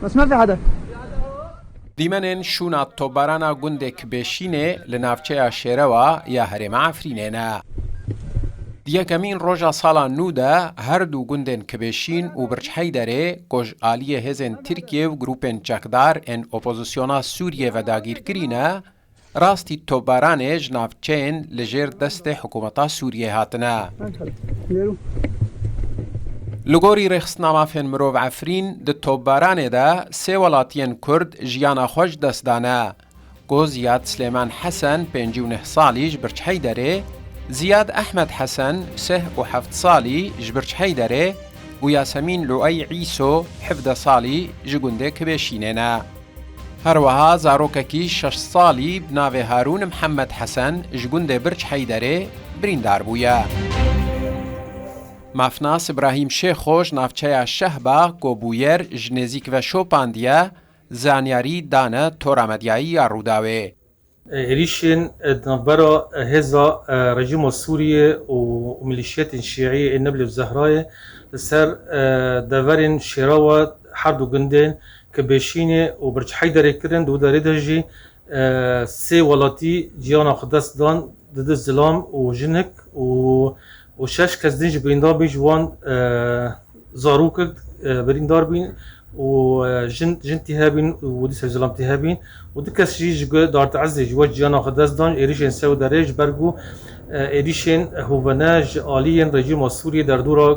بس ما في حدا. دیمەنێن شوونە تۆبارانە گوندێک بێشینێ لە ناوچەیە شێرەوە یا هەرێمە عەفرینێنە. دیەکەمین ڕۆژە ساڵا نودا هەردوو گوندێن کبێشین و برچحەیدەرێ کۆژئالیە هێزên ترکیە و گروپên çekdar ên opozîsyona Sûriyê ve dagîrkirîne rastî topbaranê ji navçeyên li jêr destê hikûmeta Sûriyê hatine. Li gorî rêxistina mafên mirov Efrîn di topbaranê de sê welatiyên Kurd jiyana xwe ji dest dane. Ku Ziyad Silêman Hesen 59 salî ji Birçheyderê, Ziyad Ehmed Hesen 37 salî ji Birçheyderê û Yasemîn Luey Îso 17 salî ji gundê Kibêşînê ne. Herweha zarokekî 6 salî bi navê Harûn Mihemed Hesen ji gundê Birçheyderê birîndar bûye. Mafnas İbrahîm Şêxo ji navçeya Şehba ku bûyer ji nêzik ve şopandiye zanyarî dane tora medyayî ya Rûdawê. Êrişên navbera hêza rejîma Sûriyê û milîşiyetên şîîyê ên Neblû Zehrayê li ser deverên şêrawa her du gundên Kibêşînê û Birçheyderê kirin. Di wî derê de jî sê welatî ciyana xwe dest dan di zilam û jinik û şeş kes din ji birîndar bîn ji wan zarokek birîndar bîn û jin tî hebîn û dîsa zilam tî hebîn û du kes jî ji Dartê Ezê ji we ciyana xwe dest dan. Êrişên sew derê ji ber ku êrişên hûvene ji aliyên rejîma Sûriyê derdora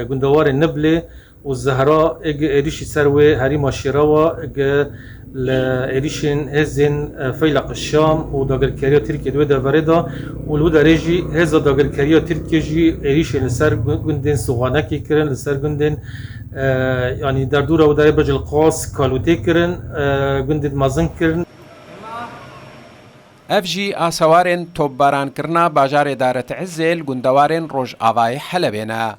gundewarên Neblê û Zehra ege êrişî ser wê herîma Şêrawa ege li êrişên hêzên Feylaq Şam û dagirkeriya Tirkiye di wê deverê da û li wî derê jî hêza dagirkeriya Tirkiye jî êrişên li ser gundên Siwanekê kirin, li ser gundên yanî derdora wî derê Bicilqas Kalûtê kirin, gundên mezin kirin. Ev jî asewarên topbarankirina bajarê Dartê Ezê li gundewarên Rojavayê Helebê ne.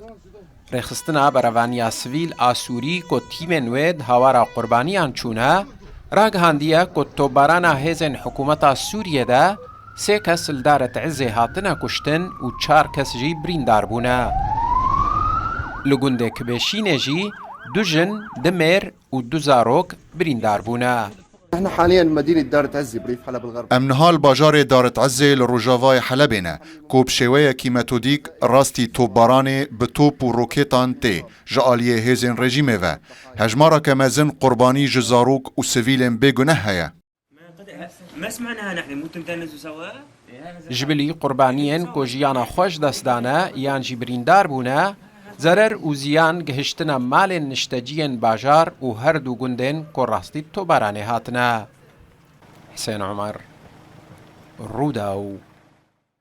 Rêxistina berevaniya sivîl a Sûrî ku tîmên wê di hawara qurbaniyan çûne, ragihandiye ku topbarana hêzên hikûmeta Sûriyê de sê kes li Dartê Ezê hatine kuştin û 4 kes jî birîndar bûne. Li gundê Kibêşînê jî 2 jin, 2 mêr û 2 zarok birîndar bûne. احنا حاليا مدينة دارة عزة بريف حلب الغرب. ام نهال باجار دارت عزة لروجافای حلبینه کو بشویه کی متودیک راستی توبارانه به توپ و روکیتان تی جالیه هزین رژیمه و هجمارا کمزن قربانی جزاروک و سویلن بگنه هیا. ما سمعناها نحن ممكن تنزوا سوا؟ جبلی قربانیین کو جیانا خوش دستانه یان جی بریندار بونه zarar û ziyan gihiştina malên nişteciyên bajar û her du gundên ku rastî tobaranê hatine. Hüseyin Umar, Rûdaw.